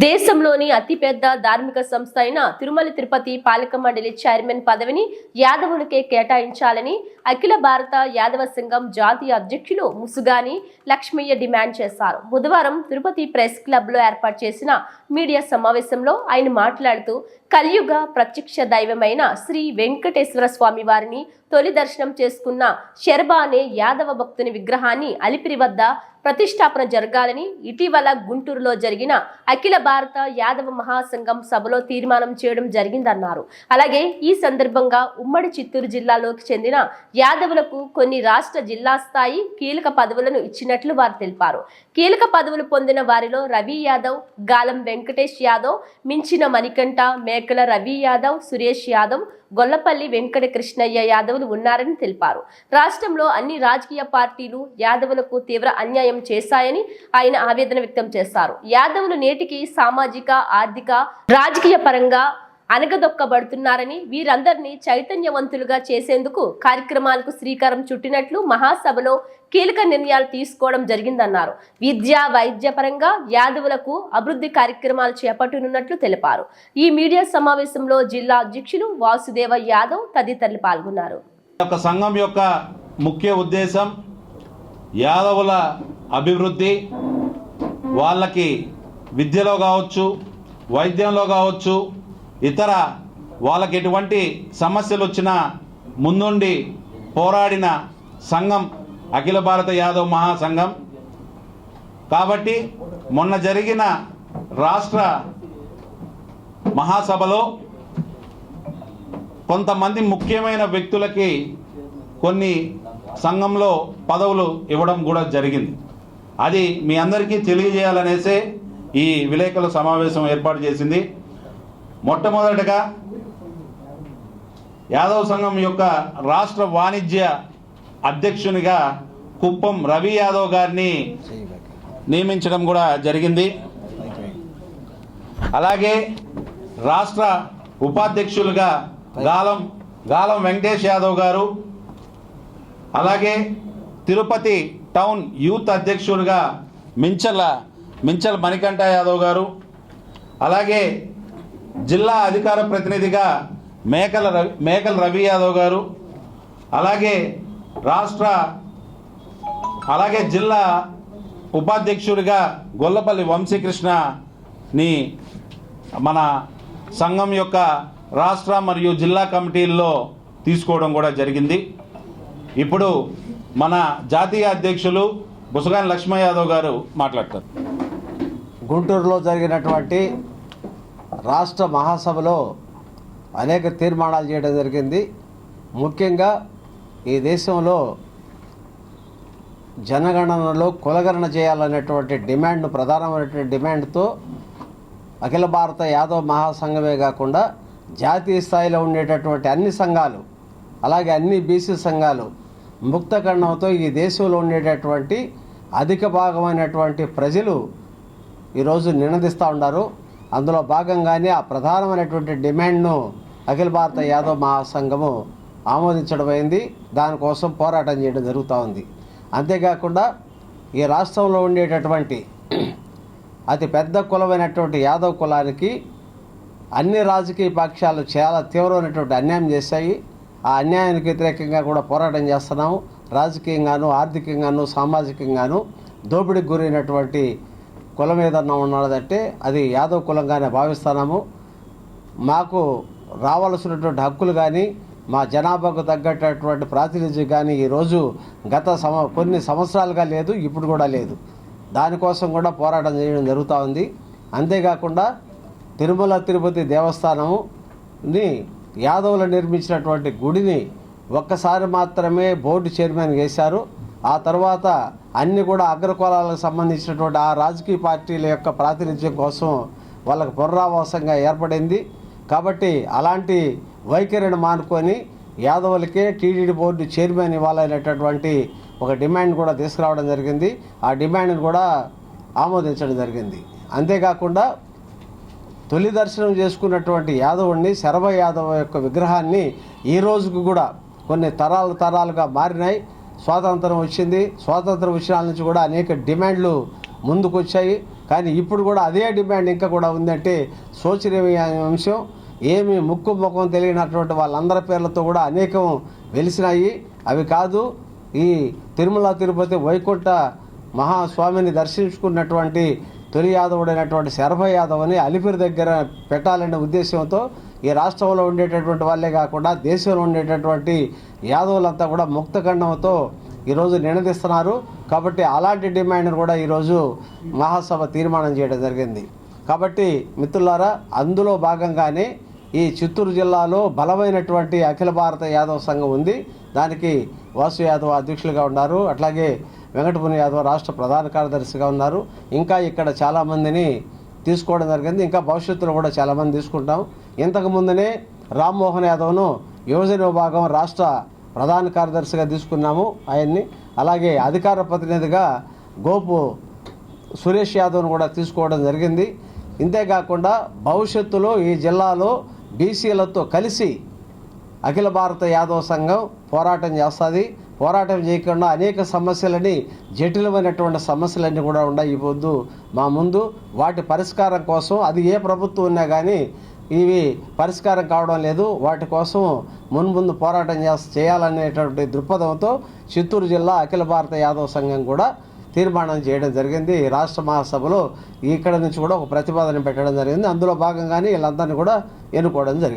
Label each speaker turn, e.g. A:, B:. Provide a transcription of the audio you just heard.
A: దేశంలోని అతిపెద్ద ధార్మిక సంస్థ అయిన తిరుమల తిరుపతి పాలక మండలి చైర్మన్ పదవిని యాదవులకే కేటాయించాలని అఖిల భారత యాదవ సంఘం జాతీయ అధ్యక్షులు ముసుగాని లక్ష్మయ్య డిమాండ్ చేశారు. బుధవారం తిరుపతి ప్రెస్ క్లబ్ లో ఏర్పాటు చేసిన మీడియా సమావేశంలో ఆయన మాట్లాడుతూ కలియుగ ప్రత్యక్ష దైవమైన శ్రీ వెంకటేశ్వర స్వామి వారిని తొలి దర్శనం చేసుకున్న శర్బా అనే యాదవ భక్తుని విగ్రహాన్ని అలిపిరి వద్ద ప్రతిష్టాపన జరగాలని ఇటీవల గుంటూరులో జరిగిన అఖిల భారత యాదవ మహాసంఘం సభలో తీర్మానం చేయడం జరిగిందన్నారు. అలాగే ఈ సందర్భంగా ఉమ్మడి చిత్తూరు జిల్లాలోకి చెందిన యాదవులకు కొన్ని రాష్ట్ర జిల్లా స్థాయి కీలక పదవులను ఇచ్చినట్లు వారు తెలిపారు. కీలక పదవులు పొందిన వారిలో రవి యాదవ్, గాలం వెంకటేష్ యాదవ్, మించిన మణికంఠ, మేకల రవి యాదవ్, సురేష్ యాదవ్, గొల్లపల్లి వెంకట కృష్ణయ్య యాదవులు ఉన్నారని తెలిపారు. రాష్ట్రంలో అన్ని రాజకీయ పార్టీలు యాదవులకు తీవ్ర అన్యాయం చేశాయని ఆయన ఆవేదన వ్యక్తం చేశారు. యాదవులు నేటికి సామాజిక, ఆర్థిక, రాజకీయ పరంగా అనగదొక్కబడుతున్నారని, వీరందరినీ చైతన్యవంతులుగా చేసేందుకు కార్యక్రమాలకు శ్రీకారం చుట్టినట్లు మహాసభలో కీలక నిర్ణయాలు తీసుకోవడం జరిగిందన్నారు. విద్య, వైద్య పరంగా యాదవులకు అభివృద్ధి కార్యక్రమాలు చేపట్టనున్నట్లు తెలిపారు. ఈ మీడియా సమావేశంలో జిల్లా అధ్యక్షులు వాసుదేవ యాదవ్ తదితరులు పాల్గొన్నారు.
B: సంఘం యొక్క ముఖ్య ఉద్దేశం యాదవుల అభివృద్ధి, వాళ్ళకి విద్యలో కావచ్చు, వైద్యంలో కావచ్చు, ఇతర వాళ్ళకి ఎటువంటి సమస్యలు వచ్చినా ముందుండి పోరాడిన సంఘం అఖిల భారత యాదవ్ మహాసంఘం. కాబట్టి మొన్న జరిగిన రాష్ట్ర మహాసభలో కొంతమంది ముఖ్యమైన వ్యక్తులకి కొన్ని సంఘంలో పదవులు ఇవ్వడం కూడా జరిగింది. అది మీ అందరికీ తెలియజేయాలనేసే ఈ విలేకరుల సమావేశం ఏర్పాటు చేసింది. మొట్టమొదటిగా యాదవ్ సంఘం యొక్క రాష్ట్ర వాణిజ్య అధ్యక్షునిగా కుప్పం రవి యాదవ్ గారిని నియమించడం కూడా జరిగింది. అలాగే రాష్ట్ర ఉపాధ్యక్షులుగా గాలం వెంకటేష్ యాదవ్ గారు, అలాగే తిరుపతి టౌన్ యూత్ అధ్యక్షులుగా మించల మణికంఠ యాదవ్ గారు, అలాగే జిల్లా అధికార ప్రతినిధిగా మేకల రవి యాదవ్ గారు, అలాగే జిల్లా ఉపాధ్యక్షుడిగా గొల్లపల్లి వంశీకృష్ణని మన సంఘం యొక్క రాష్ట్ర మరియు జిల్లా కమిటీల్లో తీసుకోవడం కూడా జరిగింది. ఇప్పుడు మన జాతీయ అధ్యక్షులు ముసుగాని లక్ష్మయ్య యాదవ్ గారు మాట్లాడతారు.
C: గుంటూరులో జరిగినటువంటి రాష్ట్ర మహాసభలో అనేక తీర్మానాలు చేయడం జరిగింది. ముఖ్యంగా ఈ దేశంలో జనగణనలో కులగణన చేయాలనేటువంటి డిమాండ్ను, ప్రధానమైనటువంటి డిమాండ్తో అఖిల భారత యాదవ్ మహాసంఘమే కాకుండా జాతీయ స్థాయిలో ఉండేటటువంటి అన్ని సంఘాలు, అలాగే అన్ని బీసీ సంఘాలు ముక్తఖండంతో ఈ దేశంలో ఉండేటటువంటి అధిక భాగమైనటువంటి ప్రజలు ఈరోజు నినదిస్తూ ఉన్నారు. అందులో భాగంగానే ఆ ప్రధానమైనటువంటి డిమాండ్ను అఖిల భారత యాదవ్ మహాసంఘము ఆమోదించడం అయింది. దానికోసం పోరాటం చేయడం జరుగుతూ ఉంది. అంతేకాకుండా ఈ రాష్ట్రంలో ఉండేటటువంటి అతి పెద్ద కులమైనటువంటి యాదవ్ కులానికి అన్ని రాజకీయ పక్షాలు చాలా తీవ్రమైనటువంటి అన్యాయం చేశాయి. ఆ అన్యాయానికి వ్యతిరేకంగా కూడా పోరాటం చేస్తున్నాము. రాజకీయంగాను, ఆర్థికంగాను, సామాజికంగాను దోపిడీకి గురైనటువంటి కులం ఏదన్నా ఉన్నదంటే అది యాదవ్ కులంగానే భావిస్తున్నాము. మాకు రావాల్సినటువంటి హక్కులు కానీ, మా జనాభాకు తగ్గటటువంటి ప్రాతినిధ్యం కానీ ఈరోజు కొన్ని సంవత్సరాలుగా లేదు, ఇప్పుడు కూడా లేదు. దానికోసం కూడా పోరాటం చేయడం జరుగుతూ ఉంది. అంతేకాకుండా తిరుమల తిరుపతి దేవస్థానంని యాదవులు నిర్మించినటువంటి గుడిని ఒక్కసారి మాత్రమే బోర్డు చైర్మన్ వేశారు. ఆ తర్వాత అన్ని కూడా అగ్రకులాలకు సంబంధించినటువంటి ఆ రాజకీయ పార్టీల యొక్క ప్రాతినిధ్యం కోసం వాళ్ళకు పునరావాసంగా ఏర్పడింది. కాబట్టి అలాంటి వైఖరిని మానుకొని యాదవులకే టీటీడీ బోర్డు చైర్మన్ ఇవ్వాలనేటటువంటి ఒక డిమాండ్ కూడా తీసుకురావడం జరిగింది. ఆ డిమాండ్ని కూడా ఆమోదించడం జరిగింది. అంతేకాకుండా తొలి దర్శనం చేసుకున్నటువంటి యాదవుడిని, శర్బా యాదవ్ యొక్క విగ్రహాన్ని ఈ రోజుకు కూడా కొన్ని తరాలుగా మారినాయి. స్వాతంత్రం వచ్చింది. స్వాతంత్రం విషయాల నుంచి కూడా అనేక డిమాండ్లు ముందుకు వచ్చాయి. కానీ ఇప్పుడు కూడా అదే డిమాండ్ ఇంకా కూడా ఉందంటే శోచనీయమైన అంశం. ఏమి ముక్కు ముఖం తెలియనటువంటి వాళ్ళందరి పేర్లతో కూడా అనేకం వెలిసినాయి. అవి కాదు, ఈ తిరుమల తిరుపతి వైకుంఠ మహాస్వామిని దర్శించుకున్నటువంటి తొలి యాదవుడైనటువంటి శరభ యాదవ్ని అలిపిరి దగ్గర పెట్టాలనే ఉద్దేశంతో ఈ రాష్ట్రంలో ఉండేటటువంటి వాళ్ళే కాకుండా దేశంలో ఉండేటటువంటి యాదవులంతా కూడా ముక్తఖండంతో ఈరోజు నినదిస్తున్నారు. కాబట్టి అలాంటి డిమాండ్ను కూడా ఈరోజు మహాసభ తీర్మానం చేయడం జరిగింది. కాబట్టి మిత్రులారా, అందులో భాగంగానే ఈ చిత్తూరు జిల్లాలో బలమైనటువంటి అఖిల భారత యాదవ సంఘం ఉంది. దానికి వాసు యాదవ్ అధ్యక్షులుగా ఉన్నారు. అట్లాగే వెంకటపుని యాదవ్ రాష్ట్ర ప్రధాన కార్యదర్శిగా ఉన్నారు. ఇంకా ఇక్కడ చాలామందిని తీసుకోవడం జరిగింది. ఇంకా భవిష్యత్తులో కూడా చాలామంది తీసుకుంటాం. ఇంతకు ముందునే రామ్మోహన్ యాదవ్ను యువజన విభాగం రాష్ట్ర ప్రధాన కార్యదర్శిగా తీసుకున్నాము ఆయన్ని. అలాగే అధికార ప్రతినిధిగా గోపు సురేష్ యాదవ్ను కూడా తీసుకోవడం జరిగింది. ఇంతేకాకుండా భవిష్యత్తులో ఈ జిల్లాలో బీసీలతో కలిసి అఖిల భారత యాదవ సంఘం పోరాటం చేస్తుంది. పోరాటం చేయకుండా అనేక సమస్యలని, జటిలమైనటువంటి సమస్యలన్నీ కూడా ఉన్నాయి ఈ పొద్దు మా ముందు. వాటి పరిష్కారం కోసం అది ఏ ప్రభుత్వం ఉన్నా కానీ ఇవి పరిష్కారం కావడం లేదు. వాటి కోసం మున్ముందు పోరాటం చేయాలనేటువంటి దృక్పథంతో చిత్తూరు జిల్లా అఖిల భారత యాదవ సంఘం కూడా తీర్మానం చేయడం జరిగింది. రాష్ట్ర మహాసభలో ఇక్కడ నుంచి కూడా ఒక ప్రతిపాదన పెట్టడం జరిగింది. అందులో భాగంగానే వీళ్ళందరినీ కూడా ఎన్నుకోవడం జరిగింది.